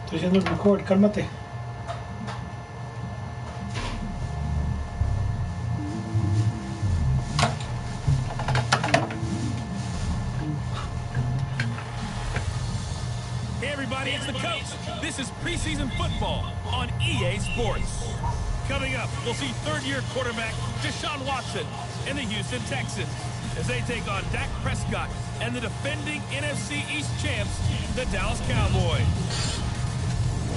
Estoy haciendo el record, cálmate. Hey everybody, it's the coach. This is preseason football on EA Sports. Coming up, we'll see third-year quarterback Deshaun Watson and the Houston Texans as they take on Dak Prescott and the defending NFC East champs, the Dallas Cowboys.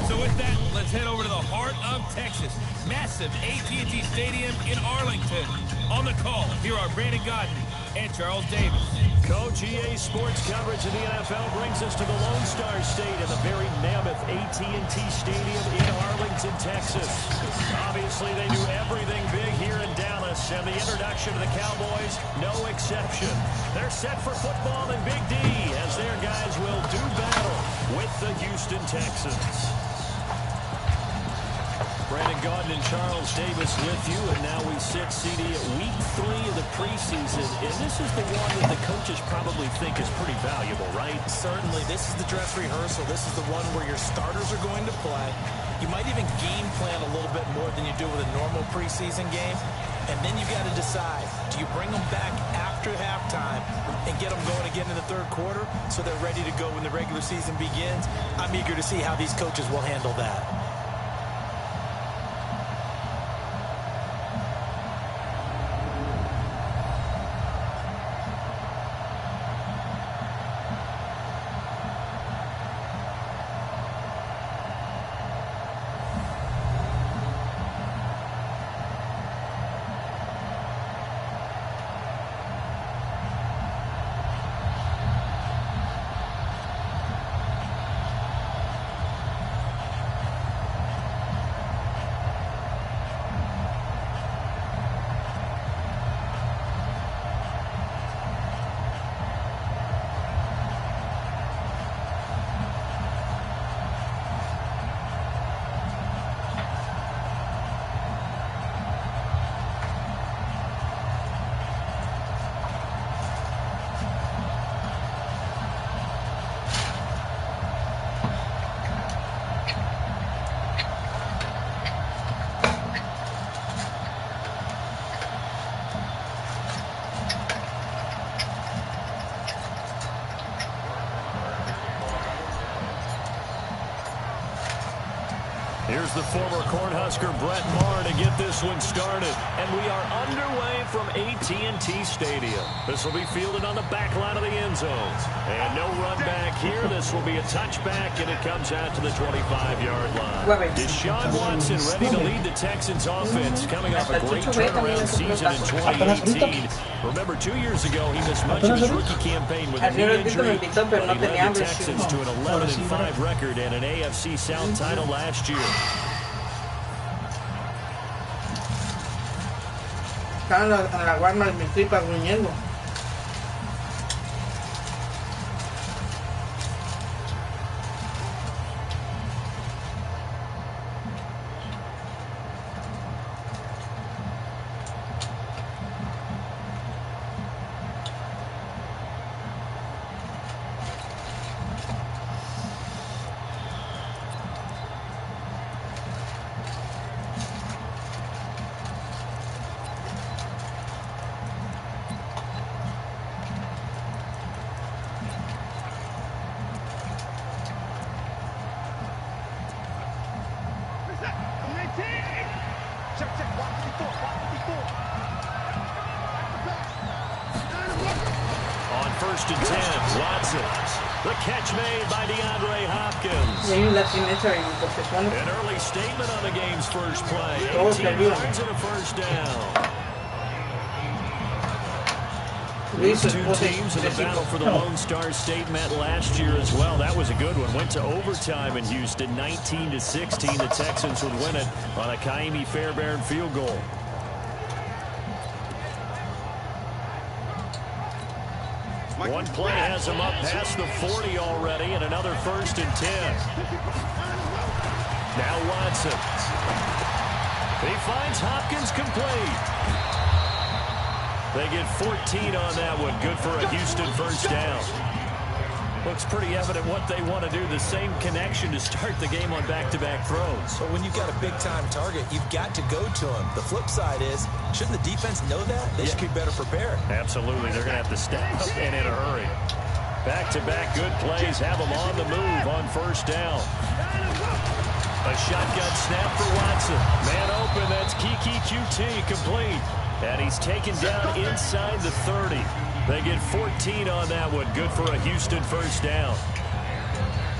So with that, let's head over to the heart of Texas. Massive AT&T Stadium in Arlington. On the call, here are Brandon Godden and Charles Davis. Coach, EA Sports coverage of the NFL brings us to the Lone Star State in the very mammoth AT&T Stadium in Arlington, Texas. Obviously, they do everything big here in Dallas, and the introduction of the Cowboys, no exception. They're set for football in Big D as their guys will do battle with the Houston Texans. Brandon Gaudin and Charles Davis with you, and now we sit, CD, at week 3 of the preseason, and this is the one that the coaches probably think is pretty valuable, right? Certainly. This is the dress rehearsal. This is the one where your starters are going to play. You might even game plan a little bit more than you do with a normal preseason game, and then you got to decide, do you bring them back after halftime and get them going again in the third quarter so they're ready to go when the regular season begins? I'm eager to see how these coaches will handle that. Here's the former Cornhusker Brett Maher to get this one started. And we are underway from AT&T Stadium. This will be fielded on the back line of the end zones. And no run back here. This will be a touchback, and it comes out to the 25-yard line. Deshaun Watson ready to lead the Texans offense, coming off a great turnaround season in 2018. Remember, 2 years ago, he missed much of his rookie campaign with a knee injury, but he led the Texans to an 11-5 record and an AFC South title last year. Están la guarda de mi tripa gruñendo. First and 10, Watson. The catch made by DeAndre Hopkins. An early statement on the game's first play. 18 yards and a first down. These two teams in the battle for the Lone Star State met last year as well. That was a good one. Went to overtime in Houston, 19-16. The Texans would win it on a Kaimi Fairbairn field goal. One play has him up past the 40 already, and another first and 10. Now Watson. He finds Hopkins complete. They get 14 on that one. Good for a Houston first down. Looks pretty evident what they want to do. The same connection to start the game on back-to-back throws. But when you've got a big-time target, you've got to go to him. The flip side is, shouldn't the defense know that? They should be better prepared. Absolutely. They're going to have to step up and in a hurry. Back-to-back good plays have them on the move on first down. A shotgun snap for Watson. Man open, that's Kiki QT complete. And he's taken down inside the 30. They get 14 on that one. Good for a Houston first down.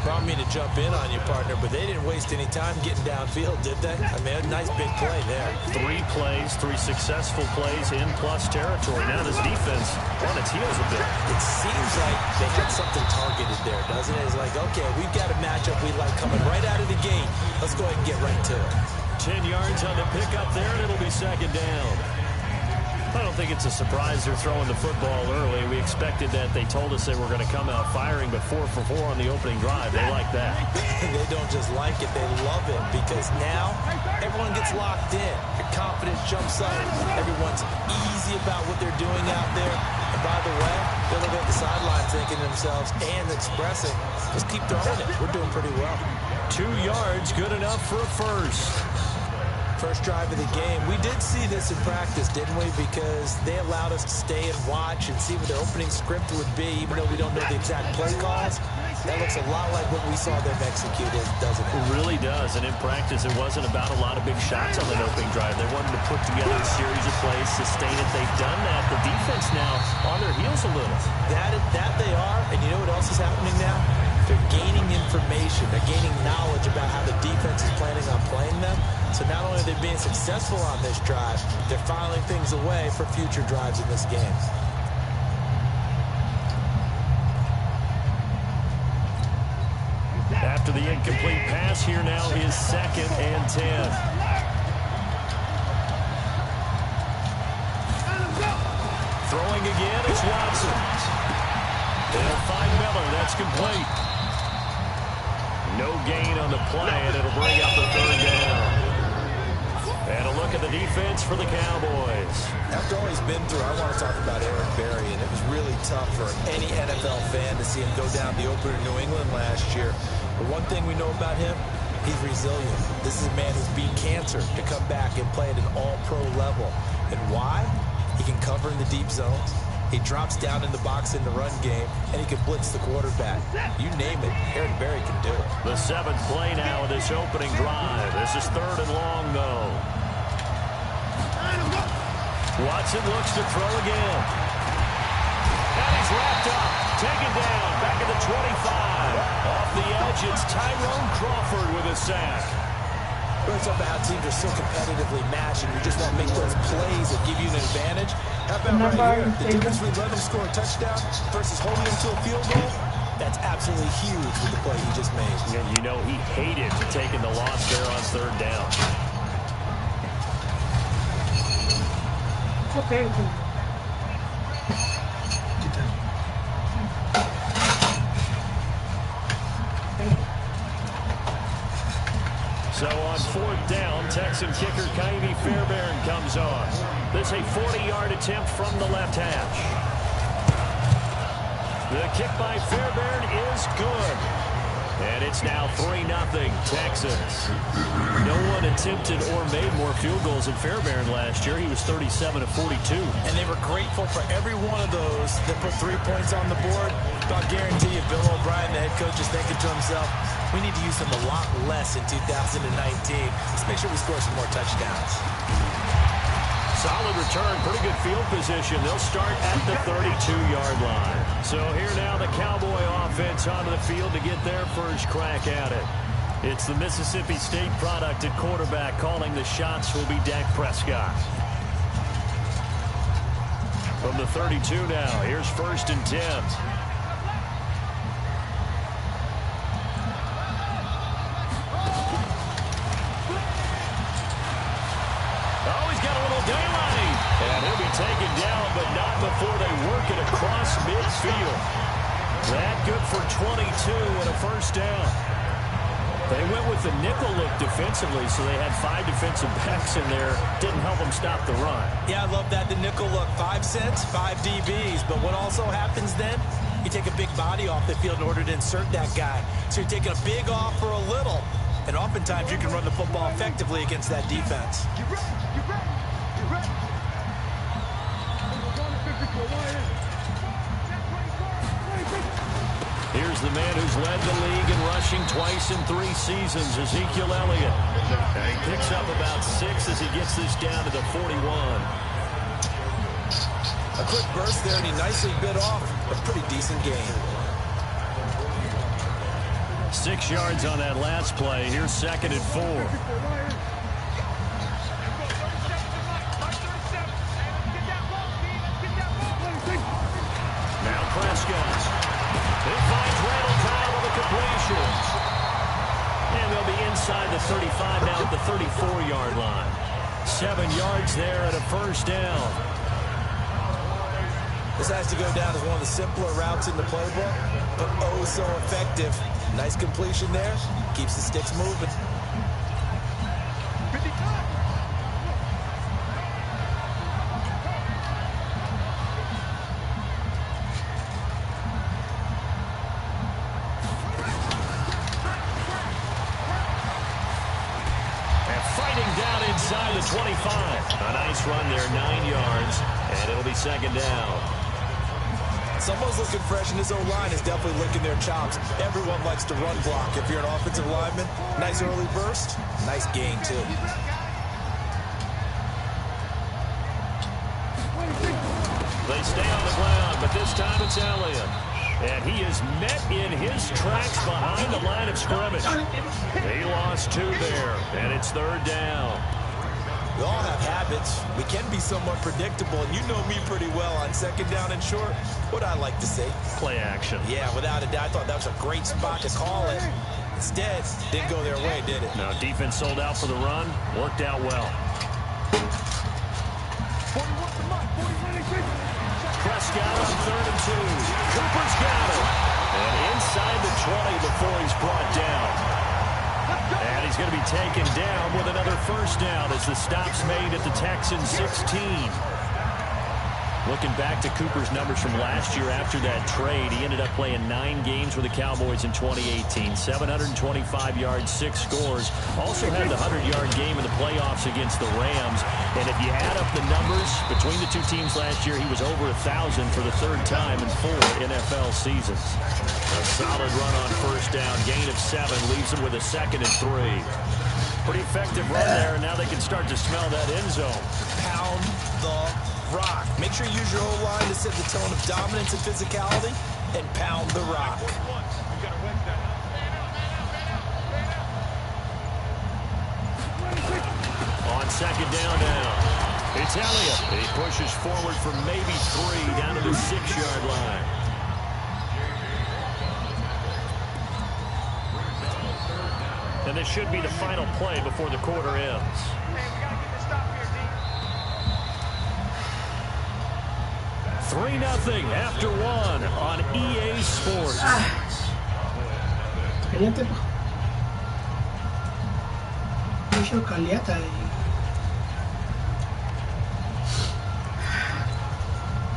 Prompted me to jump in on you, partner, but they didn't waste any time getting downfield, did they? I mean, a nice big play there. 3 plays, 3 successful plays in plus territory. Now this defense on its heels a bit. It seems like they had something targeted there, doesn't it? It's like, okay, we've got a matchup we like coming right out of the gate. Let's go ahead and get right to it. 10 yards on the pickup there, and it'll be second down. I don't think it's a surprise they're throwing the football early. We expected that. They told us they were going to come out firing, but 4 for 4 on the opening drive. They like that. They don't just like it, they love it, because now everyone gets locked in. Your confidence jumps up. Everyone's easy about what they're doing out there. And by the way, they're looking at the sideline thinking to themselves and expressing, let's keep throwing it. We're doing pretty well. 2 yards, good enough for a first. First drive of the game. We did see this in practice, didn't we? Because they allowed us to stay and watch and see what their opening script would be, even though we don't know the exact play calls. That looks a lot like what we saw them execute, doesn't it? It really does. And in practice, it wasn't about a lot of big shots on that opening drive. They wanted to put together a series of plays, sustain it. They've done that. The defense now on their heels a little. That they are. And you know what else is happening now? They're gaining information. They're gaining knowledge about how the defense is planning on playing them. So not only are they being successful on this drive, they're filing things away for future drives in this game. After the incomplete pass, here now is 2nd and 10. Throwing again, it's Watson. They'll find Miller. That's complete. No gain on the play, and it'll bring up the 3rd down. And a look at the defense for the Cowboys. After all he's been through, I want to talk about Eric Berry, and it was really tough for any NFL fan to see him go down the opener in New England last year. But one thing we know about him, he's resilient. This is a man who's beat cancer to come back and play at an all-pro level. And why? He can cover in the deep zones. He drops down in the box in the run game, and he can blitz the quarterback. You name it, Eric Berry can do it. The 7th play now of this opening drive. This is 3rd and long, though. Watson looks to throw again. And he's wrapped up, taken down, back at the 25. Off the edge, it's Tyrone Crawford with a sack. We're talking about how teams are so competitively matched, and you just want to make those plays that give you an advantage. How about right here? The difference between letting them score a touchdown versus holding them to a field goal, that's absolutely huge with the play he just made. And you know he hated taking the loss there on 3rd down. Okay. So on 4th down, Texan kicker Kaimi Fairbairn comes on. This a 40-yard attempt from the left hash. The kick by Fairbairn is good. And it's now 3-0 Texans. No one attempted or made more field goals than Fairbairn last year. He was 37 of 42. And they were grateful for every one of those that put 3 points on the board. I'll guarantee you Bill O'Brien, the head coach, is thinking to himself, we need to use them a lot less in 2019. Let's make sure we score some more touchdowns. Solid return, pretty good field position. They'll start at the 32-yard line. So here now the Cowboy offense onto the field to get their first crack at it. It's the Mississippi State product at quarterback. Calling the shots will be Dak Prescott. From the 32 now, here's 1st and 10. Daylight, and he'll be taken down, but not before they work it across midfield. That good for 22 and a first down. They went with the nickel look defensively, so they had 5 defensive backs in there. Didn't help them stop the run. Yeah, I love that, the nickel look. 5 cents, 5 DBs. But what also happens then? You take a big body off the field in order to insert that guy. So you're taking a big off for a little. And oftentimes you can run the football effectively against that defense. Here's the man who's led the league in rushing twice in 3 seasons, Ezekiel Elliott. And he picks up about 6 as he gets this down to the 41. A quick burst there, and he nicely bit off a pretty decent gain. 6 yards on that last play. Here's 2nd and 4. Now Prescott. He finds Randall Cobb with the completions. And they'll be inside the 35 now at the 34-yard line. 7 yards there and a first down. This has to go down as one of the simpler routes in the playbook, but oh so effective. Nice completion there. Keeps the sticks moving. Inside the 25. A nice run there, 9 yards, and it'll be 2nd down. Someone's looking fresh, and his O-line is definitely licking their chops. Everyone likes to run block. If you're an offensive lineman, nice early burst, nice gain, too. They stay on the ground, but this time it's Elliott. And he is met in his tracks behind the line of scrimmage. He lost 2 there, and it's 3rd down. We all have habits. We can be somewhat predictable, and you know me pretty well on 2nd down and short. What I like to say? Play action. Yeah, without a doubt. I thought that was a great spot to call it. Instead, didn't go their way, did it? No, defense sold out for the run. Worked out well. Prescott on 3rd and 2. Cooper's got it. And inside the 20 before he's brought down. And he's going to be taken down with another first down as the stop's made at the Texans 16. Looking back to Cooper's numbers from last year after that trade, he ended up playing 9 games with the Cowboys in 2018. 725 yards, 6 scores. Also had the 100-yard game in the playoffs against the Rams. And if you add up the numbers between the 2 teams last year, he was over 1,000 for the 3rd time in 4 NFL seasons. A solid run on first down. Gain of 7 leaves him with a 2nd and 3. Pretty effective run there, and now they can start to smell that end zone. Pound the rock. Make sure you use your O-line to set the tone of dominance and physicality, and pound the rock. On 2nd down now, it's Elliott. He pushes forward for maybe 3 down to the 6-yard line. And this should be the final play before the quarter ends. Three 0 after 1 on EA Sports.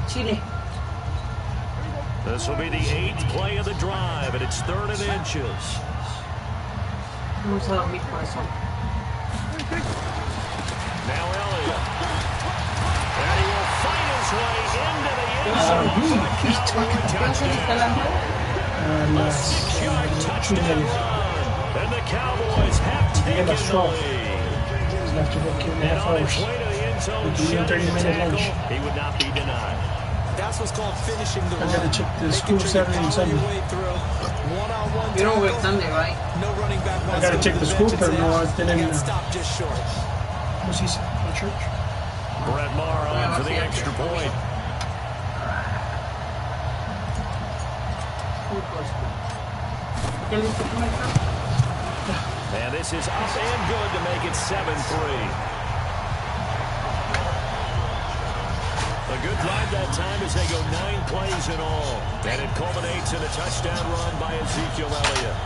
Chile. This will be the 8th play of the drive, and it's 3rd and inches. Vamos a dormir por eso. Now Elliott. And he will find his way into the end zone for the Cowboy touchdown. A 6-yard touchdown run. And the Cowboys have taken the lead. And on his way to the end zone, shutting the tackle, he would not be denied. That's what's called finishing the run. I gotta check the school Saturday and Sunday. One-on-one You don't work tackle. Sunday, right? No running back. I gotta check the school, pero no tienen. Stop just short. ¿Cómo se dice? La church. Brett Maher on for the extra point. And this is up and good to make it 7-3. A good drive that time as they go 9 plays in all. And it culminates in a touchdown run by Ezekiel Elliott.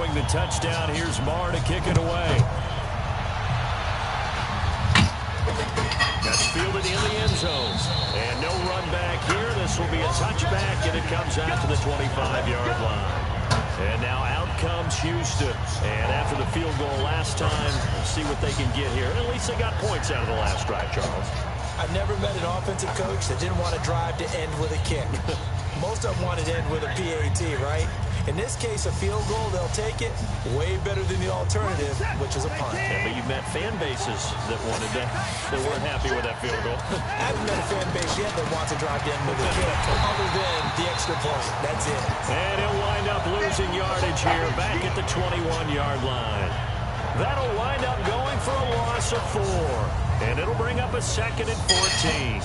throwing the touchdown. Here's Marr to kick it away. That's fielded in the end zone. And no run back here. This will be a touchback, and it comes out to the 25-yard line. And now out comes Houston. And after the field goal last time, see what they can get here. At least they got points out of the last drive, Charles. I've never met an offensive coach that didn't want to drive to end with a kick. Most of them wanted to end with a PAT, right? In this case, a field goal, they'll take it. Way better than the alternative, which is a punt. Yeah, but you've met fan bases that wanted that, that weren't happy with that field goal. I haven't met a fan base yet that wants to drive to end with a kick, other than the extra point. That's it. And he'll wind up losing yardage here, back at the 21-yard line. That'll wind up going for a loss of 4. And it'll bring up a 2nd and 14.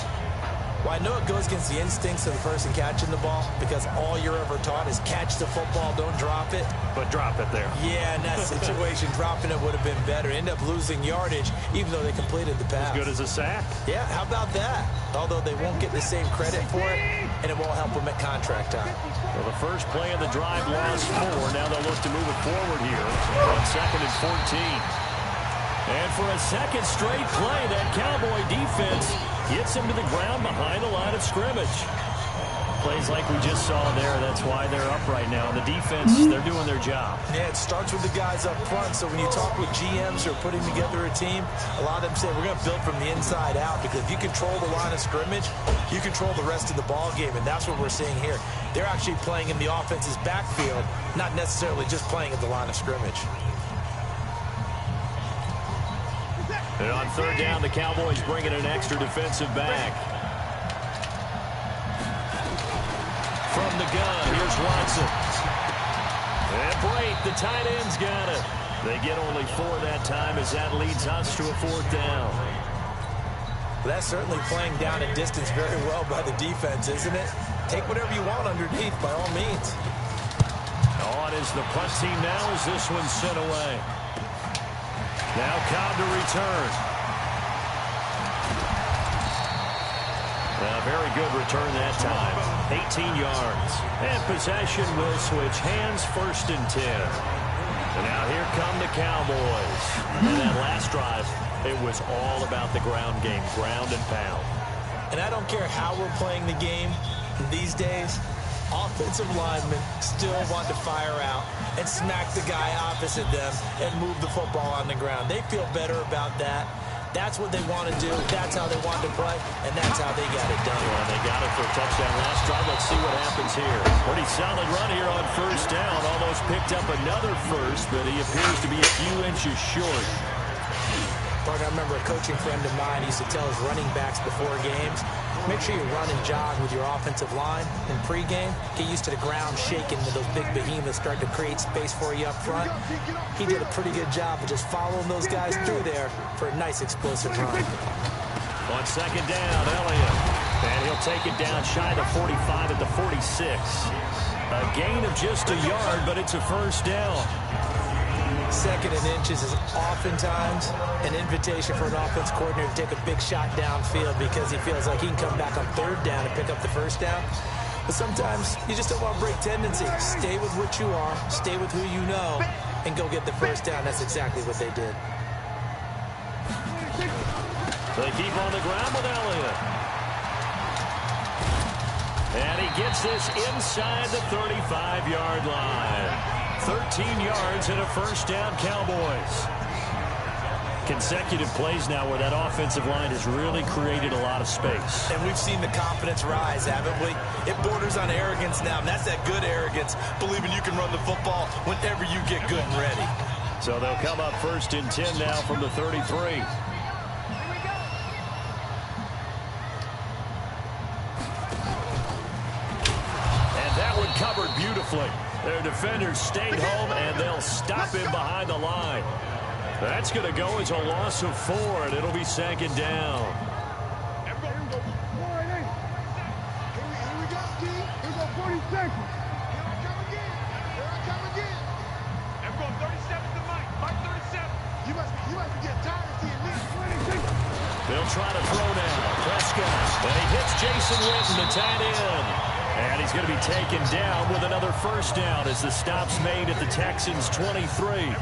Well, I know it goes against the instincts of the person catching the ball because all you're ever taught is catch the football, don't drop it. But drop it there. Yeah, in that situation, dropping it would have been better. End up losing yardage, even though they completed the pass. As good as a sack. Yeah, how about that? Although they won't get the same credit for it, and it won't help them at contract time. Well, the first play of the drive lost 4. Now they'll look to move it forward here on 2nd and 14. And for a second straight play, that Cowboy defense gets him to the ground behind the line of scrimmage. Plays like we just saw there, that's why they're up right now. The defense, they're doing their job. Yeah, it starts with the guys up front. So when you talk with GMs who are putting together a team, a lot of them say we're going to build from the inside out because if you control the line of scrimmage, you control the rest of the ball game, and that's what we're seeing here. They're actually playing in the offense's backfield, not necessarily just playing at the line of scrimmage. And on 3rd down, the Cowboys bring in an extra defensive back. From the gun, here's Watson. And Blake, the tight end's got it. They get only 4 that time as that leads us to a 4th down. Well, that's certainly playing down a distance very well by the defense, isn't it? Take whatever you want underneath, by all means. On is the punt team now as this one's sent away. Now Cobb to return. A very good return that time. 18 yards. And possession will switch hands, 1st and 10. And now here come the Cowboys. And that last drive, it was all about the ground game, ground and pound. And I don't care how we're playing the game these days, offensive linemen still want to fire out and smack the guy opposite them and move the football on the ground. They feel better about that. That's what they want to do. That's how they want to play, and that's how they got it done. Well, they got it for a touchdown last drive. Let's see what happens here. Pretty solid run here on 1st down. Almost picked up another first, but he appears to be a few inches short. Mark, I remember a coaching friend of mine used to tell his running backs before games, make sure you run and jog with your offensive line in pregame. Get used to the ground shaking when those big behemoths start to create space for you up front. He did a pretty good job of just following those guys through there for a nice explosive run. On 2nd down, Elliott. And he'll take it down shy of the 45 at the 46. A gain of just a yard, but it's a 1st down. 2nd and inches is oftentimes an invitation for an offense coordinator to take a big shot downfield because he feels like he can come back on 3rd down and pick up the 1st down. But sometimes you just don't want to break tendency. Stay with what you are, stay with who you know, and go get the 1st down. That's exactly what they did. They keep on the ground with Elliott. And he gets this inside the 35-yard line. 13 yards and a 1st down, Cowboys. Consecutive plays now where that offensive line has really created a lot of space. And we've seen the confidence rise, haven't we? It borders on arrogance now, and that's that good arrogance, believing you can run the football whenever you get good and ready. So they'll come up 1st and 10 now from the 33. And that one covered beautifully. Their defenders stayed home, and they'll stop him behind the line. That's going to go as a loss of 4, and it'll be 2nd down. Here we go, 40 seconds. Here I come again. And we're going 37 to Mike. Mike 37. You must be getting tired of seeing me. They'll try to throw now. Prescott. And he hits Jason Witten, the tight end. And he's going to be taken down with another first down as the stop's made at the Texans' 23.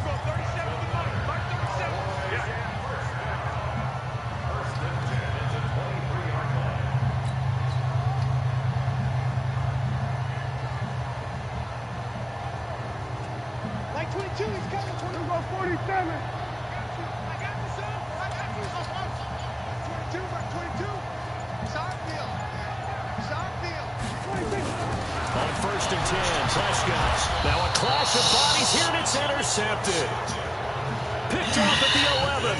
Like 22, he's coming. 47. I got this up. I got you. 22, like 22. It's our deal. It's our deal. 26. On 1st and 10, Prescott. Now a clash of bodies here, and it's intercepted. Picked off at the 11.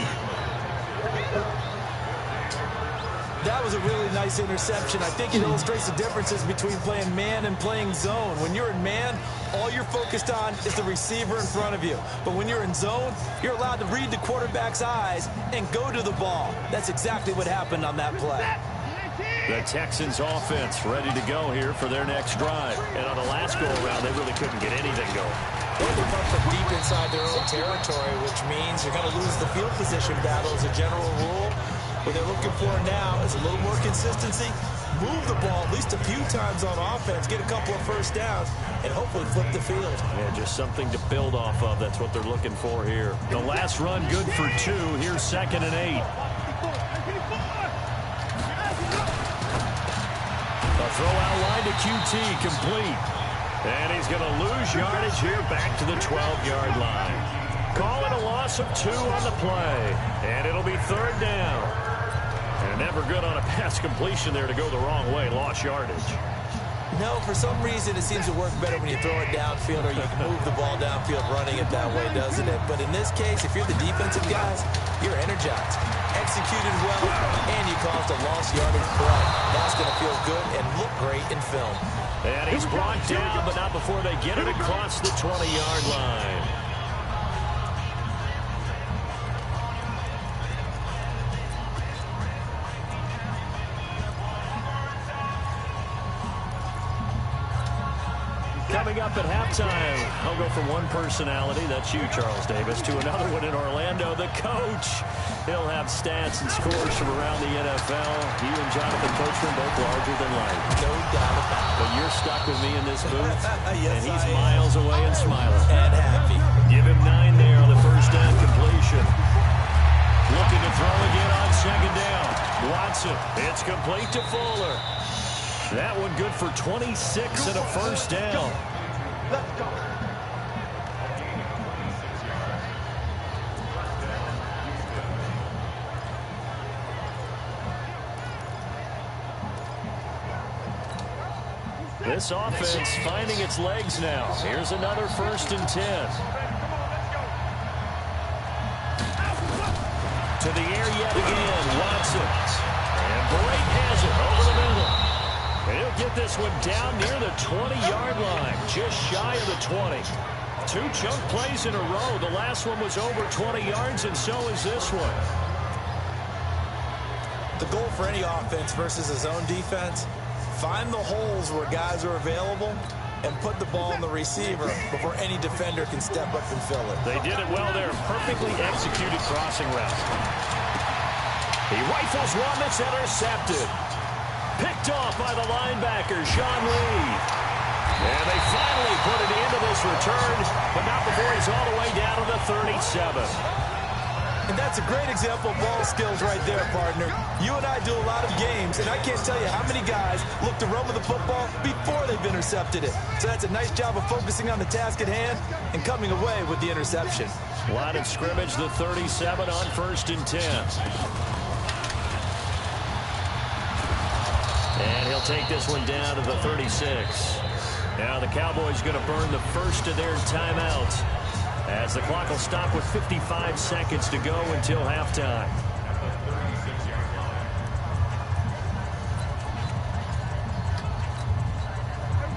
That was a really nice interception. I think it illustrates the differences between playing man and playing zone. When you're in man, all you're focused on is the receiver in front of you. But when you're in zone, you're allowed to read the quarterback's eyes and go to the ball. That's exactly what happened on that play. The Texans offense ready to go here for their next drive. And on the last go-around, they really couldn't get anything going. They opened up from deep inside their own territory, which means you're going to lose the field position battle as a general rule. What they're looking for now is a little more consistency, move the ball at least a few times on offense, get a couple of first downs, and hopefully flip the field. Yeah, just something to build off of. That's what they're looking for here. The last run good for 2. Here's 2nd and 8. A throw out line to QT, complete. And he's going to lose yardage here back to the 12-yard line. Call it a loss of 2 on the play. And it'll be 3rd down. And never good on a pass completion there to go the wrong way. Lost yardage. No, for some reason it seems to work better when you throw it downfield or you can move the ball downfield running it that way, doesn't it? But in this case, if you're the defensive guys, you're energized, executed well, and you caused a lost yardage play. That's going to feel good and look great in film. And he's brought down, but not before they get it across the 20-yard line. Coming up at halftime, I'll go from one personality, that's you, Charles Davis, to another one in Orlando, the coach. He'll have stats and scores from around the NFL. You and Jonathan Coachman both larger than life. No doubt about it. But you're stuck with me in this booth, Yes, and he's I am. miles away and smiling. And happy. Give him 9 there on the first down completion. Looking to throw again on 2nd down. Watson, it's complete to Fuller. That one good for 26 and a first down. Let's go. This offense finding its legs now. Here's another 1st and 10. To the air yet again, Watson. And Blake has it over the middle. And he'll get this one down near the 20-yard line, just shy of the 20. 2 chunk plays in a row. The last one was over 20 yards, and so is this one. The goal for any offense versus a zone defense, find the holes where guys are available and put the ball on the receiver before any defender can step up and fill it. They did it well there. Perfectly executed crossing route. He rifles one that's intercepted. Picked off by the linebacker, Sean Lee. And they finally put it into this return, but not before he's all the way down to the 37. And that's a great example of ball skills right there, partner. You and I do a lot of games, and I can't tell you how many guys look to run with the football before they've intercepted it. So that's a nice job of focusing on the task at hand and coming away with the interception. Line of scrimmage, the 37 on 1st and 10. And he'll take this one down to the 36. Now the Cowboys going to burn the first of their timeouts as the clock will stop with 55 seconds to go until halftime.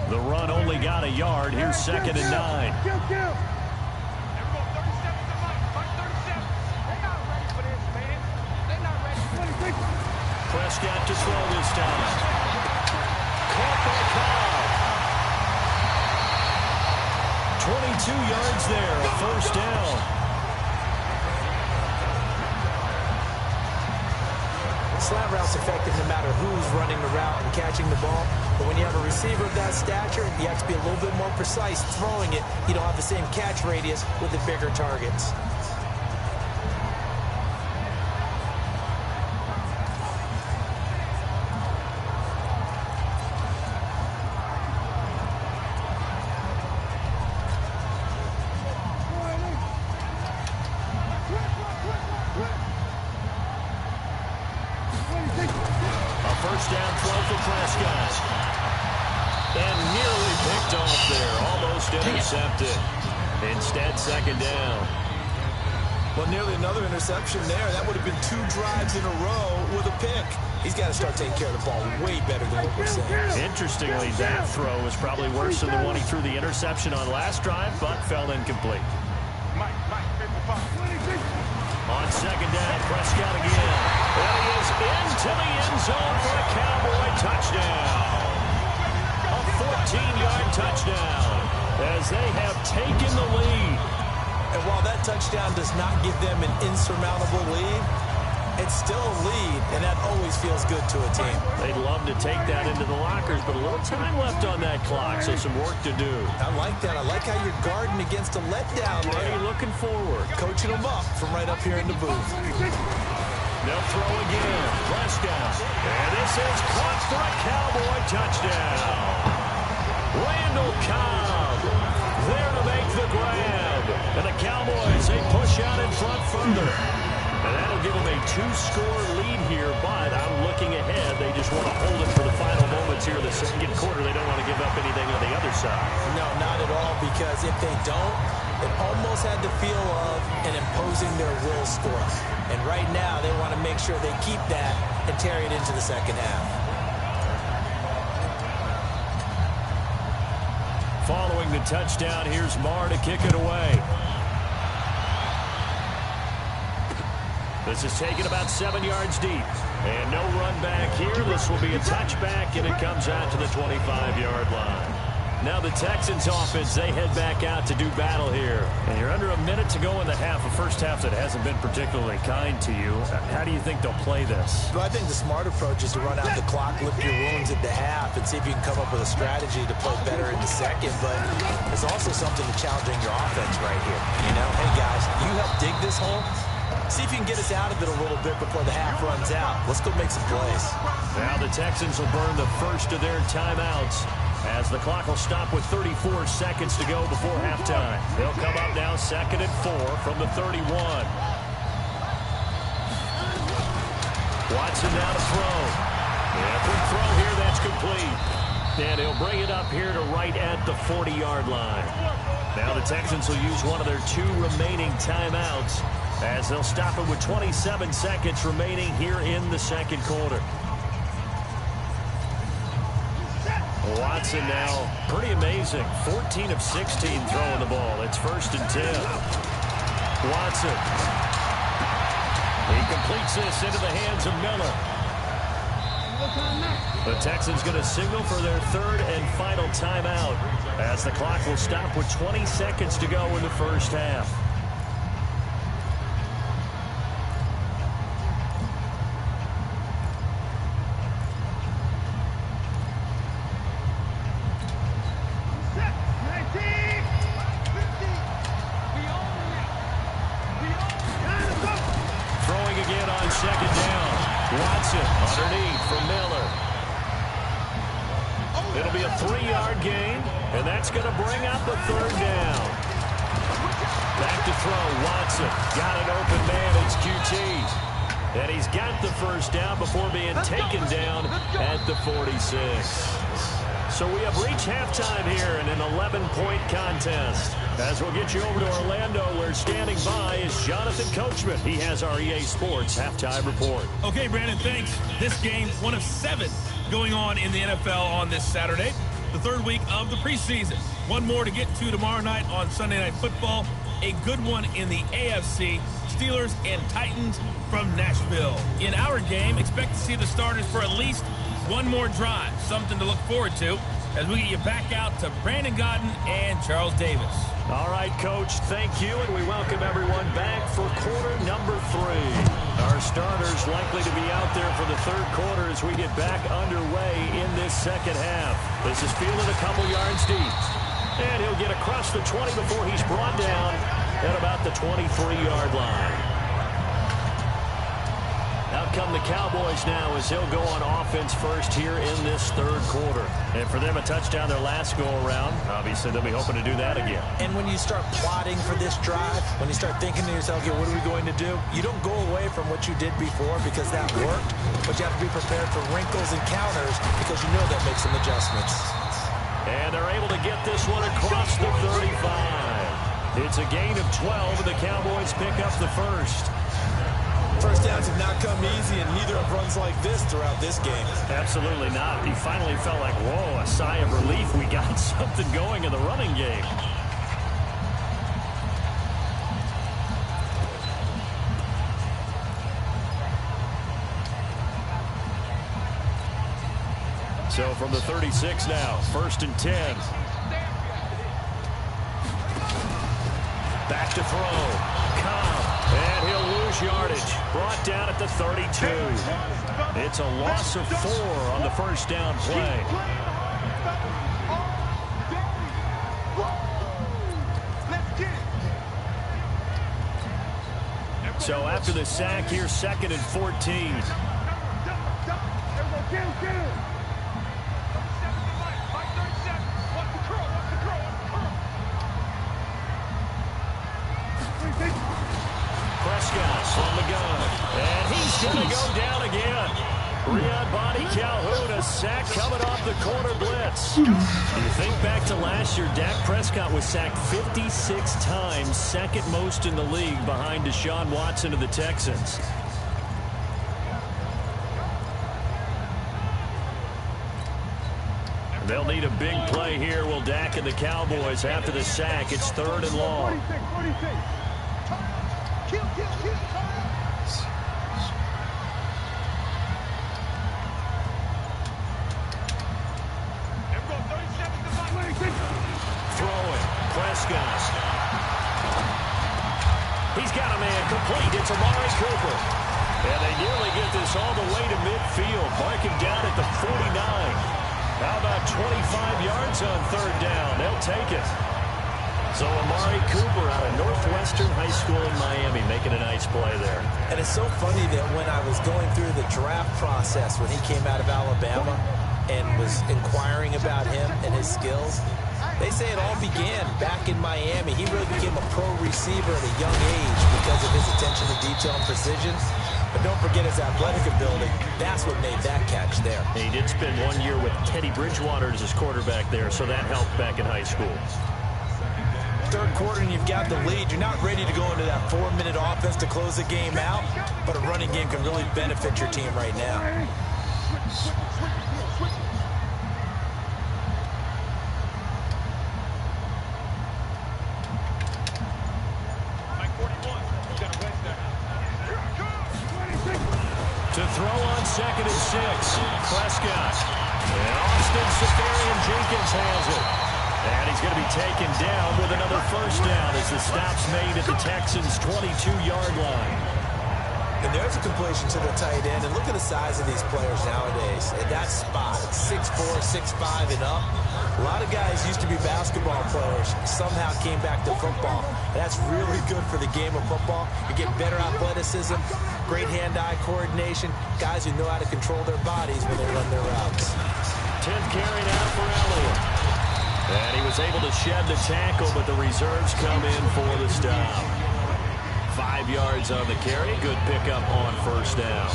The run only got a yard. Here's 2nd and 9. Prescott to throw this time. Caught by Cobb. 22 yards there, a first down. Slant route's effective no matter who's running the route and catching the ball. But when you have a receiver of that stature, you have to be a little bit more precise throwing it. You don't have the same catch radius with the bigger targets. First down throw for Prescott. And nearly picked off there. Almost intercepted. Instead, second down. Well, nearly another interception there. That would have been 2 drives in a row with a pick. He's got to start taking care of the ball way better than what we're saying. Interestingly, that throw was probably worse than the one he threw the interception on last drive, but fell incomplete. On second down, Prescott again. And he is into the end zone for a Cowboy touchdown. A 14-yard touchdown as they have taken the lead. And while that touchdown does not give them an insurmountable lead, it's still a lead, and that always feels good to a team. They'd love to take that into the lockers, but a little time left on that clock, so some work to do. I like that. I like how you're guarding against a letdown there. Ready, looking forward. Coaching them up from right up here in the booth. They'll throw again. Prescott. And this is caught for a Cowboy touchdown. Randall Cobb there to make the grab. And the Cowboys, they push out in front further. And that'll give them a 2-score lead here, but I'm looking ahead. They just want to hold it for the final moments here of the second quarter. They don't want to give up anything on the other side. No, not at all, because if they don't, it almost had the feel of an imposing their will score. And right now, they want to make sure they keep that and carry it into the second half. Following the touchdown, here's Marr to kick it away. This is taken about 7 yards deep. And no run back here. This will be a touchback, and it comes out to the 25-yard line. Now the Texans offense, they head back out to do battle here. And you're under a minute to go in the half, a first half that hasn't been particularly kind to you. How do you think they'll play this? Well, I think the smart approach is to run out the clock, lick your wounds at the half, and see if you can come up with a strategy to play better in the second. But there's also something to challenging your offense right here. You know, hey, guys, you help dig this hole. See if you can get us out of it a little bit before the half runs out. Let's go make some plays. Now the Texans will burn the first of their timeouts as the clock will stop with 34 seconds to go before halftime. They'll come up now 2nd and 4 from the 31. Watson now to throw. Yeah, quick throw here, that's complete. And he'll bring it up here to right at the 40-yard line. Now the Texans will use one of their 2 remaining timeouts as they'll stop it with 27 seconds remaining here in the second quarter. Watson now, pretty amazing. 14 of 16 throwing the ball. It's 1st and 10. Watson. He completes this into the hands of Miller. The Texans going to signal for their 3rd and final timeout as the clock will stop with 20 seconds to go in the first half. Second down. Watson underneath for Miller. It'll be a 3-yard gain, and that's going to bring up a 3rd down. Back to throw. Watson got an open man. It's QT. And he's got the first down before being taken down at the 46. So we have reached halftime here in an 11-point contest. As we'll get you over to Orlando, where standing by is Jonathan Coachman. He has our EA Sports halftime report. Okay, Brandon, thanks. This game, one of 7 going on in the NFL on this Saturday, the 3rd week of the preseason. One more to get to tomorrow night on Sunday Night Football. A good one in the AFC, Steelers and Titans from Nashville. In our game, expect to see the starters for at least one more drive, something to look forward to as we get you back out to Brandon Godden and Charles Davis. All right, Coach, thank you, and we welcome everyone back for quarter number 3. Our starters likely to be out there for the third quarter as we get back underway in this second half. This is fielded a couple yards deep. And he'll get across the 20 before he's brought down at about the 23-yard line. Out come the Cowboys now as he'll go on offense first here in this third quarter. And for them, a touchdown their last go-around. Obviously, they'll be hoping to do that again. And when you start plotting for this drive, when you start thinking to yourself, okay, what are we going to do? You don't go away from what you did before because that worked, but you have to be prepared for wrinkles and counters because you know that makes some adjustments. And they're able to get this one across the 35. It's a gain of 12, and the Cowboys pick up the first. First downs have not come easy, and neither have runs like this throughout this game. Absolutely not. He finally felt like, whoa, a sigh of relief. We got something going in the running game. So from the 36 now, 1st and 10. Back to throw. And he'll lose yardage. Brought down at the 32. It's a loss of 4 on the first down play. So after the sack here, 2nd and 14. Prescott on the gun, and he's going to go down again. Riyad Body Calhoun, a sack coming off the corner blitz. You think back to last year, Dak Prescott was sacked 56 times, 2nd most in the league behind Deshaun Watson of the Texans. They'll need a big play here, will Dak and the Cowboys after the sack. It's 3rd and long. Throwing. Prescott. He's got a man complete. It's Amari Cooper. And they nearly get this all the way to midfield. Marking down at the 49. How about 25 yards on 3rd down? They'll take it. So Amari Cooper out of Northwestern High School in Miami making a nice play there. And it's so funny that when I was going through the draft process when he came out of Alabama and was inquiring about him and his skills, they say it all began back in Miami. He really became a pro receiver at a young age because of his attention to detail and precision. But don't forget his athletic ability. That's what made that catch there. He did spend 1 year with Teddy Bridgewater as his quarterback there, so that helped back in high school. 3rd quarter and you've got the lead. You're not ready to go into that 4-minute offense to close the game out, but a running game can really benefit your team right now. To throw on 2nd and 6. Prescott. And Austin Seferian-Jenkins has it. And he's going to be taken down with another first down as the stop's made at the Texans' 22-yard line. And there's a completion to the tight end. And look at the size of these players nowadays. At that spot, 6'4", 6'5", and up. A lot of guys used to be basketball players, somehow came back to football. And that's really good for the game of football. You get better athleticism, great hand-eye coordination, guys who know how to control their bodies when they run their routes. 10th carry now for Elliott. And he was able to shed the tackle, but the reserves come in for the stop. 5 yards on the carry. Good pickup on first down.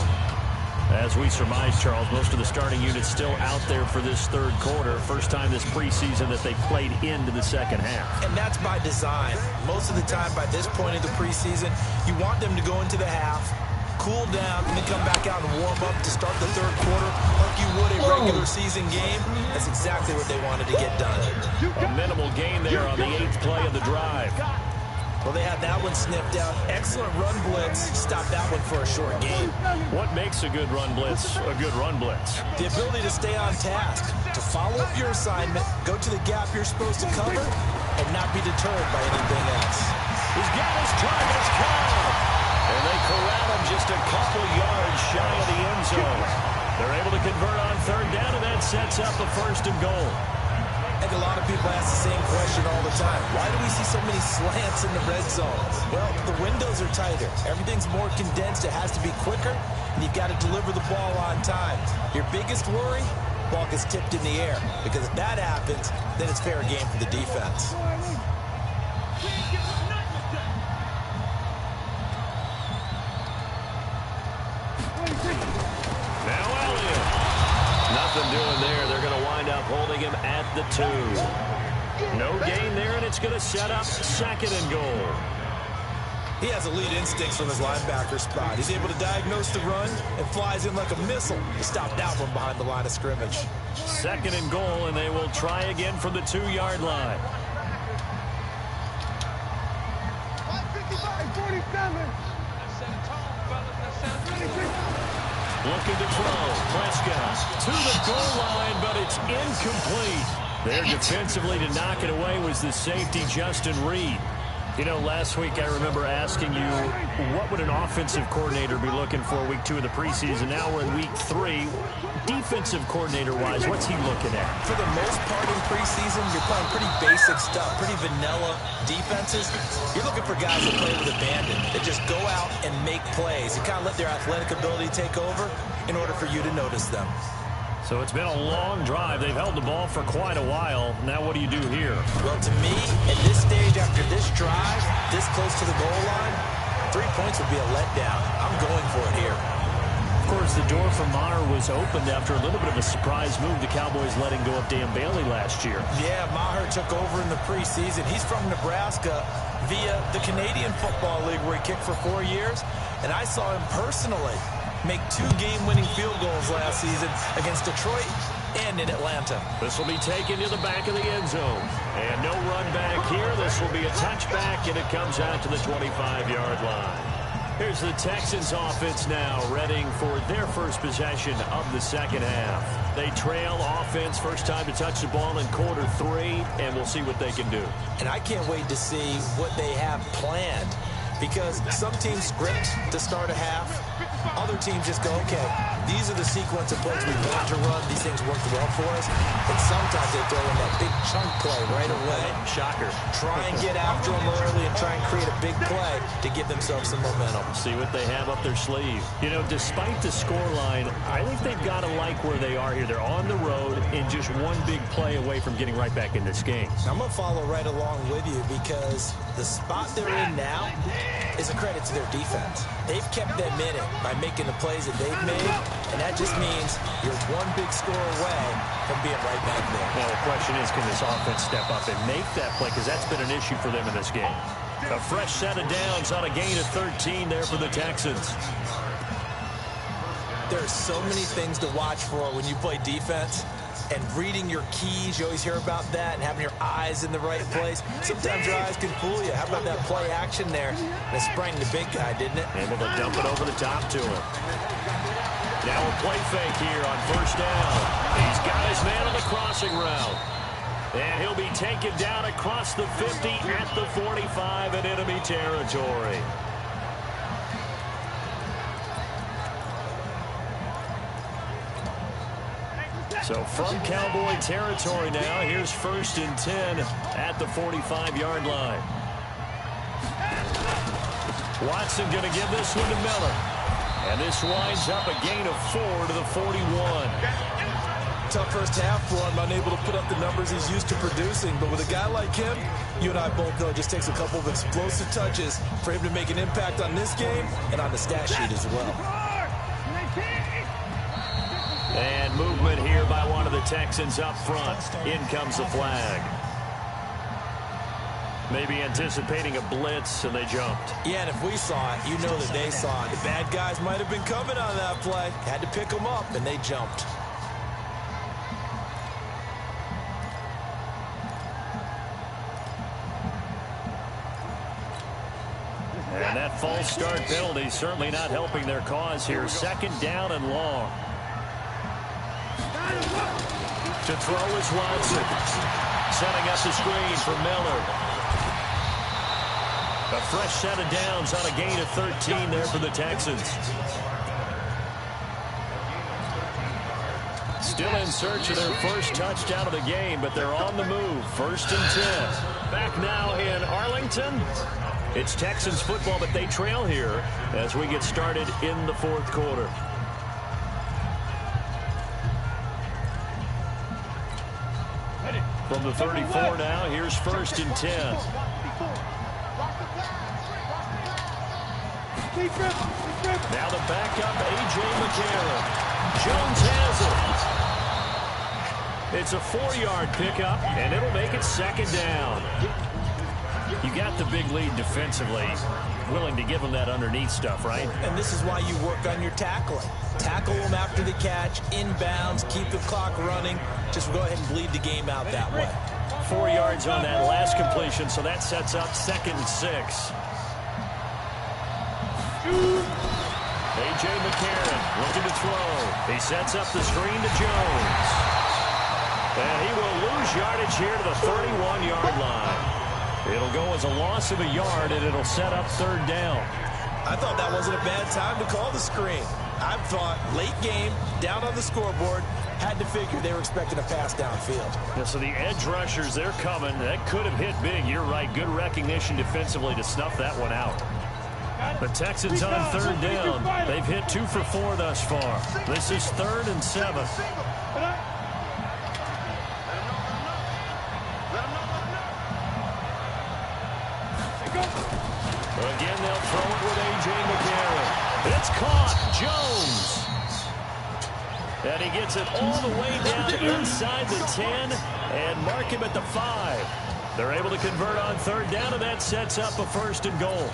As we surmise, Charles, most of the starting units still out there for this 3rd quarter. First time this preseason that they played into the second half. And that's by design. Most of the time by this point of the preseason, you want them to go into the half, cool down, and then come back out and warm up to start the 3rd quarter like you would a regular season game. That's exactly what they wanted to get done. A minimal gain there on the 8th play of the drive. Well, they had that one sniffed out. Excellent run blitz. Stop that one for a short game. What makes a good run blitz a good run blitz? The ability to stay on task, to follow up your assignment, go to the gap you're supposed to cover, and not be deterred by anything else. He's got his targets covered. And they corral him just a couple sets up a 1st and goal. I think a lot of people ask the same question all the time. Why do we see so many slants in the red zone? Well, the windows are tighter. Everything's more condensed. It has to be quicker, and you've got to deliver the ball on time. Your biggest worry? Ball gets tipped in the air, because if that happens, then it's fair game for the defense. Now Elliott. Nothing doing there. They're going to wind up holding him at the 2. No gain there, and it's going to set up 2nd and goal. He has elite instincts from his linebacker spot. He's able to diagnose the run and flies in like a missile to stop that one behind the line of scrimmage. 2nd and goal, and they will try again from the 2-yard line. 47. Looking to throw. Prescott to the goal line, but it's incomplete. There defensively to knock it away was the safety, Justin Reed. You know, last week I remember asking you, what would an offensive coordinator be looking for week 2 of the preseason? Now we're in week 3. Defensive coordinator-wise, what's he looking at? For the most part in preseason, you're playing pretty basic stuff, pretty vanilla defenses. You're looking for guys that play with abandon, that just go out and make plays. You kind of let their athletic ability take over in order for you to notice them. So it's been a long drive. They've held the ball for quite a while. Now what do you do here? Well, to me, at this stage, after this drive, this close to the goal line, 3 points would be a letdown. I'm going for it here. Of course, the door for Maher was opened after a little bit of a surprise move. The Cowboys letting go of Dan Bailey last year. Yeah, Maher took over in the preseason. He's from Nebraska via the Canadian Football League where he kicked for 4 years. And I saw him personally make 2 game-winning field goals last season against Detroit and in Atlanta. This will be taken to the back of the end zone. And no run back here. This will be a touchback, and it comes out to the 25-yard line. Here's the Texans offense now, readying for their first possession of the 2nd half. They trail offense, first time to touch the ball in quarter 3, and we'll see what they can do. And I can't wait to see what they have planned, because some teams script to start a half. Other teams just go, okay, these are the sequence of plays we want to run. These things work well for us. And sometimes they throw in that big chunk play right away. Shocker. Try and get after them early and try and create a big play to give themselves some momentum. See what they have up their sleeve. You know, despite the scoreline, I think they've got to like where they are here. They're on the road and just one big play away from getting right back in this game. I'm going to follow right along with you, because the spot they're in now is a credit to their defense. They've kept them in it by making the plays that they've made, and that just means you're one big score away from being right back there. Well, the question is, can this offense step up and make that play? Because that's been an issue for them in this game. A fresh set of downs on a gain of 13 there for the Texans. There's so many things to watch for when you play defense. And reading your keys, you always hear about that, and having your eyes in the right place. Sometimes your eyes can fool you. How about that play action there? And it sprang the big guy, didn't it? Able to dump it over the top to him. Now a play fake here on 1st down. He's got his man on the crossing route. And he'll be taken down across the 50 at the 45 in enemy territory. So from Cowboy territory now, here's 1st and 10 at the 45-yard line. Watson going to give this one to Miller. And this winds up a gain of 4 to the 41. Tough first half for him, unable to put up the numbers he's used to producing. But with a guy like him, you and I both know it just takes a couple of explosive touches for him to make an impact on this game and on the stat sheet as well. And movement here by one of the Texans up front. In comes the flag. Maybe anticipating a blitz, and they jumped. Yeah, and if we saw it, you know that they saw it. The bad guys might have been coming on that play. Had to pick them up, and they jumped. And that false start penalty certainly not helping their cause here. 2nd down and long. To throw is Watson. Setting up the screen for Miller. A fresh set of downs on a gain of 13 there for the Texans. Still in search of their first touchdown of the game, but they're on the move. 1st and 10. Back now in Arlington. It's Texans football, but they trail here as we get started in the 4th quarter. From the 34 now, here's 1st and 10. Now the backup, A.J. McCarron. Jones has it. It's a 4-yard pickup, and it'll make it 2nd down. You got the big lead defensively. Willing to give them that underneath stuff, right? And this is why you work on your tackling. Tackle them after the catch, inbounds, keep the clock running. Just go ahead and bleed the game out that way. 4 yards on that last completion, so that sets up 2nd and 6. A.J. McCarron looking to throw. He sets up the screen to Jones. And he will lose yardage here to the 31-yard line. It'll go as a loss of a yard, and it'll set up 3rd down. I thought that wasn't a bad time to call the screen. I thought late game, down on the scoreboard, had to figure they were expecting a pass downfield. Yeah, so the edge rushers, they're coming. That could have hit big. You're right. Good recognition defensively to snuff that one out. The Texans on 3rd down. They've hit 2 for 4 thus far. This is 3rd and 7. Again, they'll throw it with A.J. McCarron. It's caught. Jones. And he gets it all the way down inside the 10 and mark him at the 5. They're able to convert on 3rd down, and that sets up a 1st and goal.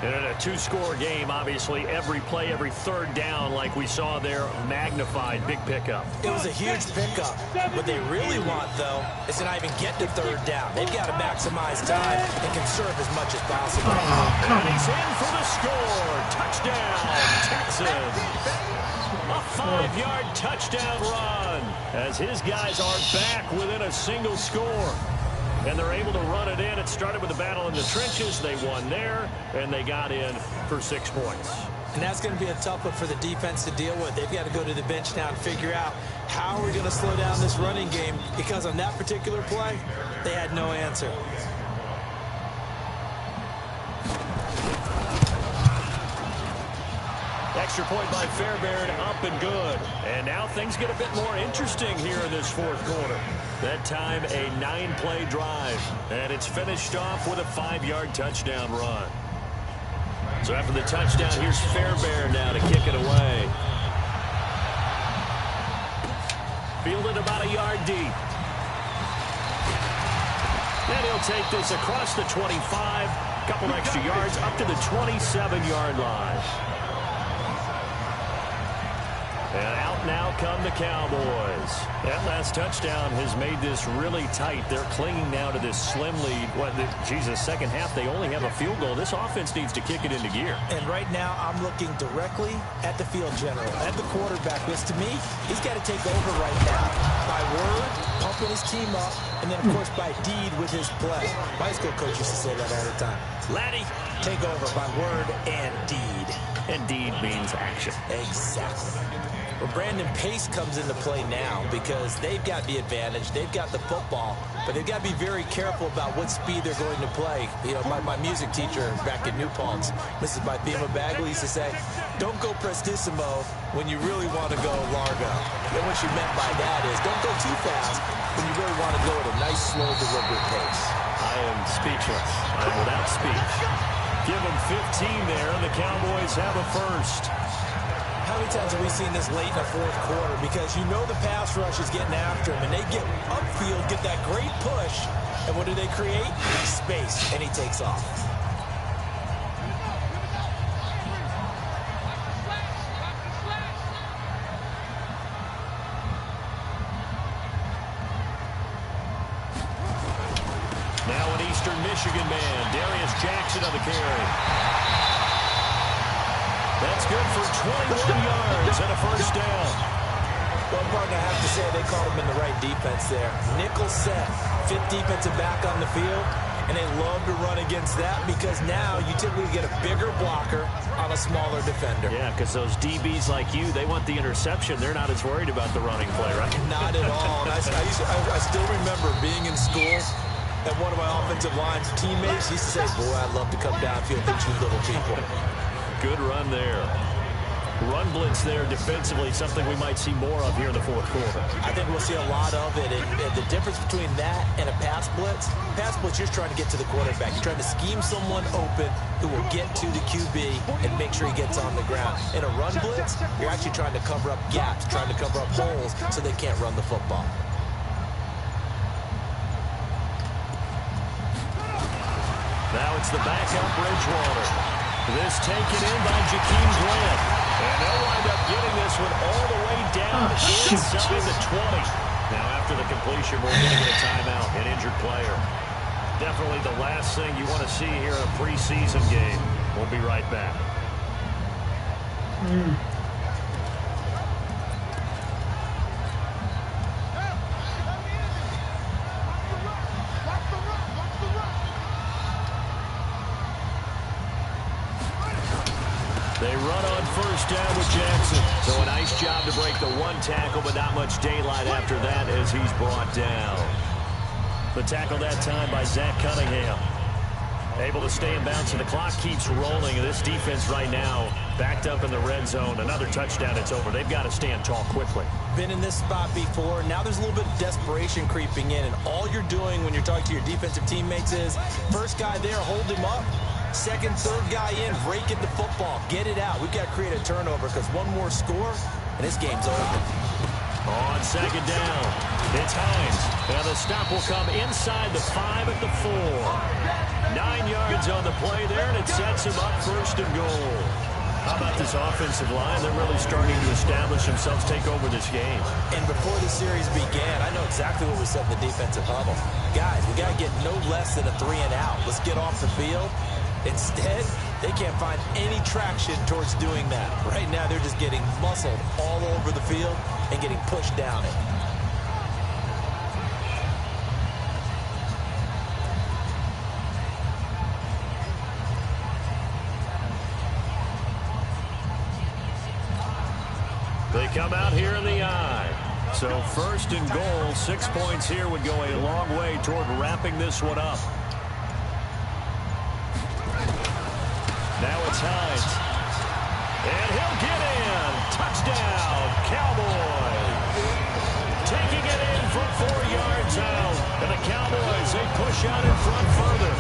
And in a 2-score game, obviously, every play, every 3rd down, like we saw there, magnified, big pickup. It was a huge pickup. What they really want, though, is to not even get to 3rd down. They've got to maximize time and conserve as much as possible. And he's in for the score. Touchdown, Texans. A 5-yard touchdown run as his guys are back within a single score. And they're able to run it in. It started with a battle in the trenches. They won there, and they got in for 6 points. And that's going to be a tough one for the defense to deal with. They've got to go to the bench now and figure out how are we going to slow down this running game, because on that particular play, they had no answer. Extra point by Fairbairn, up and good. And now things get a bit more interesting here in this 4th quarter. That time, a 9-play drive. And it's finished off with a 5-yard touchdown run. So after the touchdown, here's Fairbairn now to kick it away. Fielded about a yard deep. And he'll take this across the 25. Couple extra yards up to the 27-yard line. And out now come the Cowboys. That last touchdown has made this really tight. They're clinging now to this slim lead. Second half, they only have a field goal. This offense needs to kick it into gear. And right now, I'm looking directly at the field general, at the quarterback. Because to me, he's got to take over right now. By word, pumping his team up, and then, of course, by deed with his play. My high school coach used to say that all the time. Laddie, take over by word and deed. And deed means action. Exactly. Well, Brandon Pace comes into play now because they've got the advantage. They've got the football, but they've got to be very careful about what speed they're going to play. You know, my music teacher back in New Paltz, Mrs. Bima Bagley, used to say, don't go prestissimo when you really want to go largo. And what she meant by that is don't go too fast when you really want to go at a nice, slow, deliberate pace. I am speechless. I'm without speech. Give them 15 there, and the Cowboys have a 1st. How many times have we seen this late in the 4th quarter? Because you know the pass rush is getting after him, and they get upfield, get that great push, and what do they create? Space, and he takes off. Now an Eastern Michigan man, Darius Jackson on the carry. That's good for 21 yards and a 1st down. Well, Martin, I have to say they called him in the right defense there. Nickel set, 5th defensive back on the field, and they love to run against that because now you typically get a bigger blocker on a a smaller defender. Yeah, because those DBs like you, they want the interception. They're not as worried about the running play, right? Not at all. And I still remember being in school, and one of my offensive line teammates used to say, boy, I'd love to come downfield and you little people. Good run there. Run blitz there defensively, something we might see more of here in the fourth quarter. I think we'll see a lot of it. And the difference between that and a pass blitz, you're trying to get to the quarterback. You're trying to scheme someone open who will get to the QB and make sure he gets on the ground. In a run blitz, you're actually trying to cover up gaps, trying to cover up holes so they can't run the football. Now it's the backup Bridgewater. This taken in by Jakeem Grant. And they'll wind up getting this one all the way down inside the 20. Now after the completion, we're going to get a timeout, an injured player. Definitely the last thing you want to see here in a preseason game. We'll be right back. They run on first down with Jackson. So a nice job to break the one tackle, but not much daylight after that as he's brought down. The tackle that time by Zach Cunningham. Able to stay in bounds, and the clock keeps rolling. And this defense right now backed up in the red zone. Another touchdown, it's over. They've got to stand tall quickly. Been in this spot before. Now there's a little bit of desperation creeping in. And all you're doing when you're talking to your defensive teammates is, first guy there, hold him up. Second, third guy in, rake at the football. Get it out. We've got to create a turnover because one more score, and this game's over. On second down, it's Hines. And the stop will come inside the 5 at the 4. 9 yards on the play there, and it sets him up first and goal. How about this offensive line? They're really starting to establish themselves, take over this game. And before the series began, I know exactly what we said in the defensive huddle. Guys, we got to get no less than a 3 and out. Let's get off the field. Instead, they can't find any traction towards doing that. Right now, they're just getting muscled all over the field and getting pushed down it. They come out here in the eye. So first and goal, 6 points here would go a long way toward wrapping this one up. Now it's Hines. And he'll get in. Touchdown, Cowboys. Taking it in from 4 yards out. And the Cowboys, they push out in front further.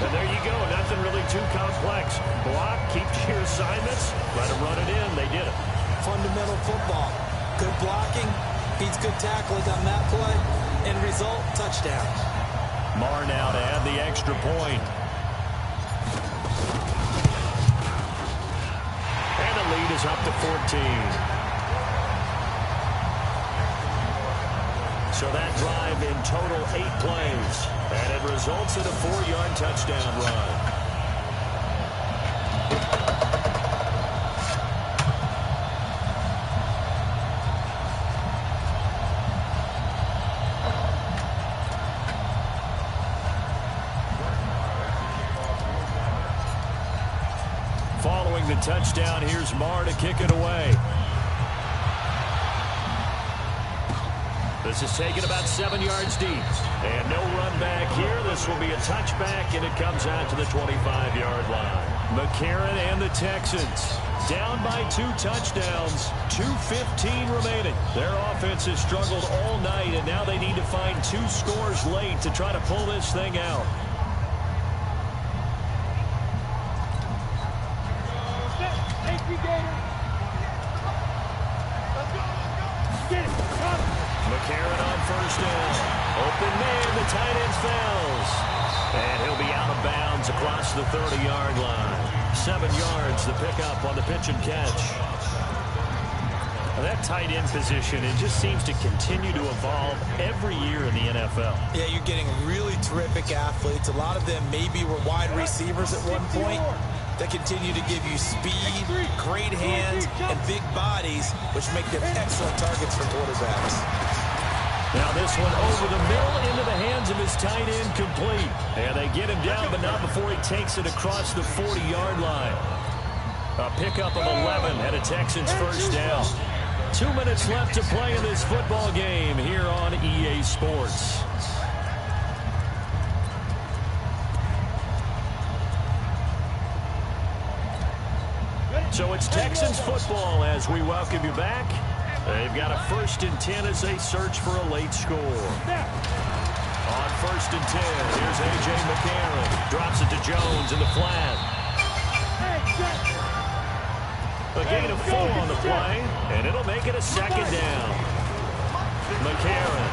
And there you go. Nothing really too complex. Block, keep to your assignments. Let them run it in. They did it. Fundamental football. Good blocking. Beats good tackling on that play. End result, touchdown. Marr now to add the extra point. Lead is up to 14. So that drive in total 8 plays. And it results in a 4-yard touchdown run. Following the touchdown, here's Marr to kick it away. This is taken about 7 yards deep. And no run back here. This will be a touchback, and it comes out to the 25-yard line. McCarron and the Texans down by 2 touchdowns. 2:15 remaining. Their offense has struggled all night, and now they need to find 2 scores late to try to pull this thing out. McCarron on first down. Open man, the tight end falls. And he'll be out of bounds across the 30-yard line. 7 yards, the pickup on the pitch and catch. That tight end position, it just seems to continue to evolve every year in the NFL. Yeah, you're getting really terrific athletes. A lot of them maybe were wide receivers at one point. That continue to give you speed, great hands, and big bodies, which make them excellent targets for quarterbacks. Now this one over the middle into the hands of his tight end, complete. And they get him down, but not before he takes it across the 40-yard line. A pickup of 11 and a Texans first down. 2 minutes left to play in this football game here on EA Sports. So it's Texans football as we welcome you back. They've got a 1st and 10 as they search for a late score. On 1st and 10, here's A.J. McCarron. Drops it to Jones in the flat. A gain of 4 on the play, and it'll make it a 2nd down. McCarron.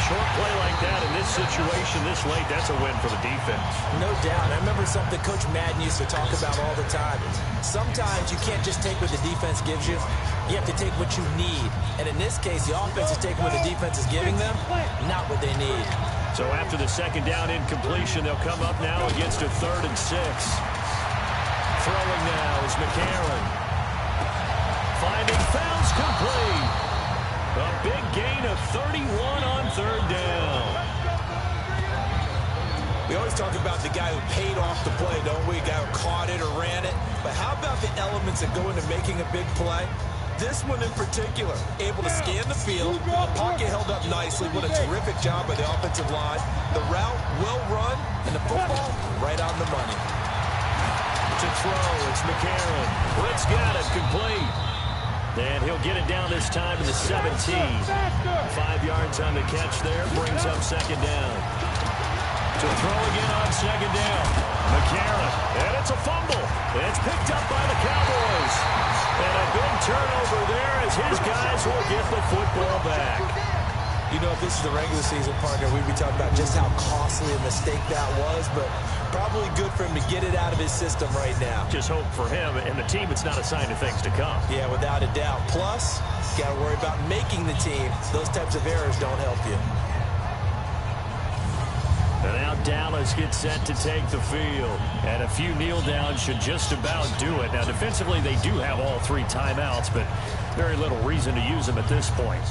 Short play like that in this situation this late, that's a win for the defense. No doubt. I remember something Coach Madden used to talk about all the time. Sometimes you can't just take what the defense gives you. You have to take what you need. And in this case, the offense is taking what the defense is giving them, not what they need. So after the 2nd down incompletion, they'll come up now against a 3rd and 6. Throwing now is McCarron. Finding fouls complete. A big gain of 31 on 3rd down. We always talk about the guy who paid off the play, don't we? The guy who caught it or ran it. But how about the elements that go into making a big play? This one in particular, able to scan the field, pocket held up nicely. What a terrific job by the offensive line. The route well run, and the football right on the money. To throw, it's McCarron. Blitz got it, complete. And he'll get it down this time to the 17. 5 yards on the catch there, brings up 2nd down. To throw again on 2nd down. McCarron, and it's a fumble. It's picked up by the Cowboys. And a big turnover there as his guys will get the football back. You know, if this is the regular season, partner, we'd be talking about just how costly a mistake that was, but probably good for him to get it out of his system right now. Just hope for him and the team it's not a sign of things to come. Yeah, without a doubt. Plus, got to worry about making the team. Those types of errors don't help you. And now Dallas gets set to take the field. And a few kneel downs should just about do it. Now, defensively, they do have all 3 timeouts, but very little reason to use them at this point.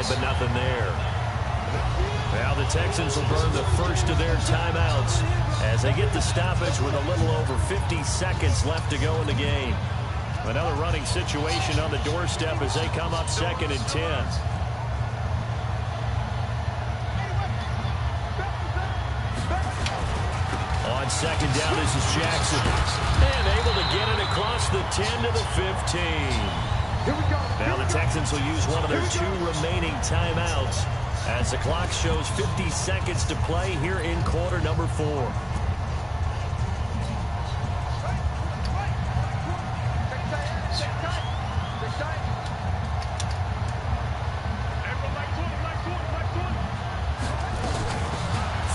But nothing there. Now the Texans will burn the first of their timeouts as they get the stoppage with a little over 50 seconds left to go in the game. Another running situation on the doorstep as they come up 2nd and 10. On 2nd down, this is Jackson. And able to get it across the 10 to the 15. Now the Texans will use one of their 2 remaining timeouts as the clock shows 50 seconds to play here in quarter number 4.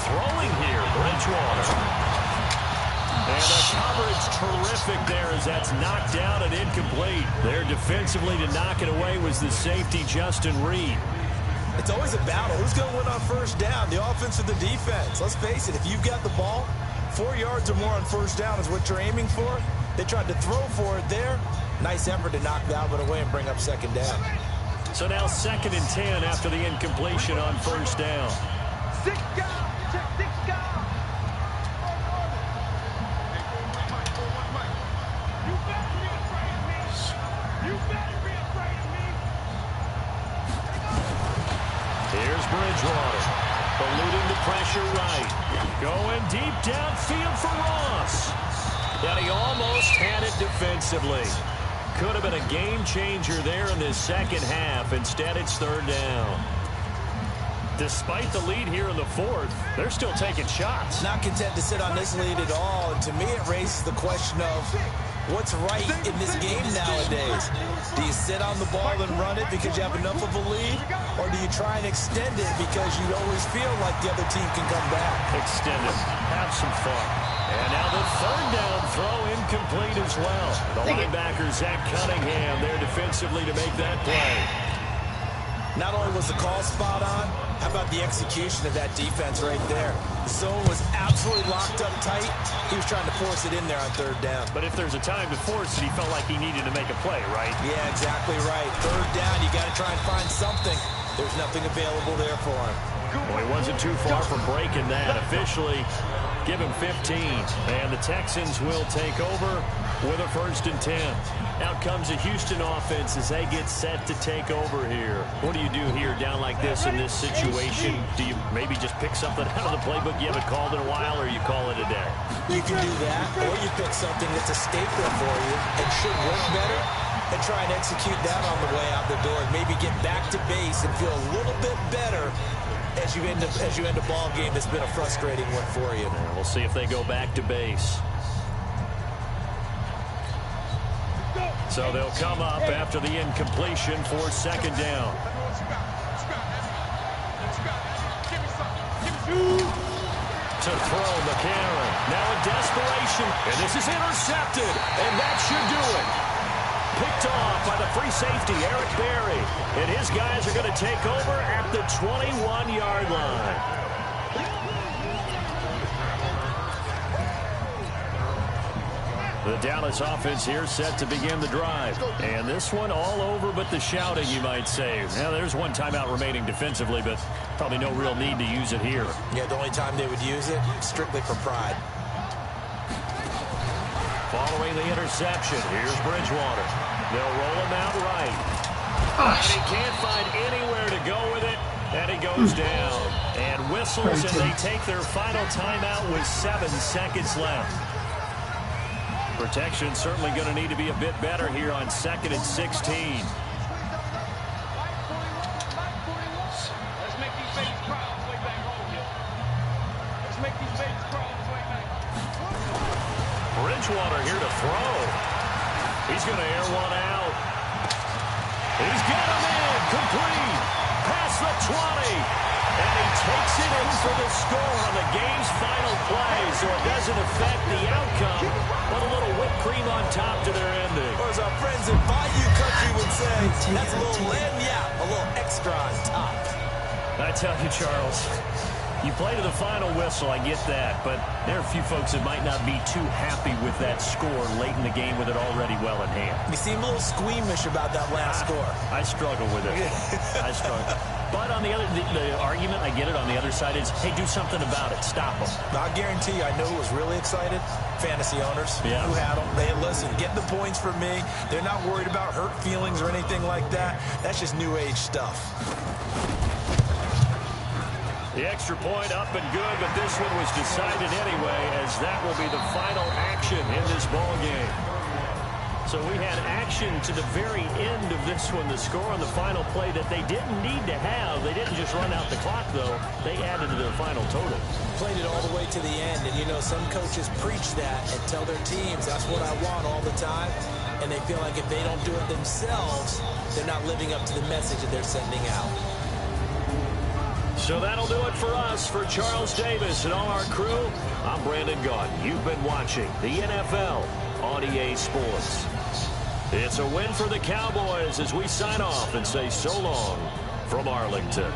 Throwing here, Bridgewater. And the coverage terrific there as that's knocked down and incomplete. There defensively to knock it away was the safety, Justin Reed. It's always a battle. Who's going to win on 1st down, the offense or the defense? Let's face it, if you've got the ball, 4 yards or more on 1st down is what you're aiming for. They tried to throw for it there. Nice effort to knock that one away and bring up 2nd down. So now 2nd and 10 after the incompletion on 1st down. 6 guys. Check 6 guys. Here's Bridgewater, eluding the pressure right. Going deep downfield for Ross. And he almost had it defensively. Could have been a game changer there in this 2nd half. Instead, it's 3rd down. Despite the lead here in the 4th, they're still taking shots. Not content to sit on this lead at all. And to me, it raises the question of what's right in this game nowadays. Do you sit on the ball and run it because you have enough of a lead? Or do you try and extend it because you always feel like the other team can come back? Extend it. Have some fun. And now the 3rd down throw incomplete as well. The linebacker, Zach Cunningham, there defensively to make that play. Not only was the call spot on, How about the execution of that defense right there? The zone was absolutely locked up tight. He was trying to force it in there on third down. But if there's a time to force it, he felt like he needed to make a play, right? Yeah, exactly right. Third down, you got to try and find something. There's nothing available there for him. Well, he wasn't too far from breaking that. Officially, give him 15. And the Texans will take over with a 1st and 10. Out comes the Houston offense as they get set to take over here. What do you do here down like this in this situation? Do you maybe just pick something out of the playbook you haven't called in a while, or you call it a day? You can do that, or you pick something that's a staple for you and should work better, and try and execute that on the way out the door, and maybe get back to base and feel a little bit better as you end a ball game that's been a frustrating one for you. Yeah, we'll see if they go back to base. So they'll come up after the incompletion for 2nd down. To throw McCarron. Now in desperation. And this is intercepted. And that should do it. Picked off by the free safety, Eric Berry. And his guys are going to take over at the 21-yard line. The Dallas offense here set to begin the drive. And this one all over but the shouting, you might say. Now, there's one timeout remaining defensively, but probably no real need to use it here. Yeah, the only time they would use it, strictly for pride. Following the interception, here's Bridgewater. They'll roll him out right. And he can't find anywhere to go with it, and he goes down. And whistles, and they take their final timeout with 7 seconds left. Protection certainly going to need to be a bit better here on 2nd and 16. Let's make these babies cry on the way back home, yo. Let's make these babies cry on the way back. Bridgewater here to throw. He's going to air one out. He's got him in. Complete. Past the 20. And he takes it in for the score on the game's final play. So it doesn't affect the outcome, but a little whipped cream on top to their ending. Or as our friends in Bayou Country would say, that's a little lagniappe, a little extra on top. I tell you, Charles, you play to the final whistle, I get that, but there are a few folks that might not be too happy with that score late in the game with it already well in hand. You seem a little squeamish about that last score. I struggle with it. I struggle. But on the other, the argument, I get it, on the other side is, hey, do something about it. Stop them. I guarantee you, I know who was really excited. Fantasy owners who had them. They had, listen, get the points for me. They're not worried about hurt feelings or anything like that. That's just new age stuff. The extra point up and good, but this one was decided anyway, as that will be the final action in this ball game. So we had action to the very end of this one, the score on the final play that they didn't need to have. They didn't just run out the clock, though. They added to their final total. Played it all the way to the end, and you know, some coaches preach that and tell their teams, that's what I want all the time, and they feel like if they don't do it themselves, they're not living up to the message that they're sending out. So that'll do it for us. For Charles Davis and all our crew, I'm Brandon Gaudin. You've been watching the NFL on EA Sports. It's a win for the Cowboys as we sign off and say so long from Arlington.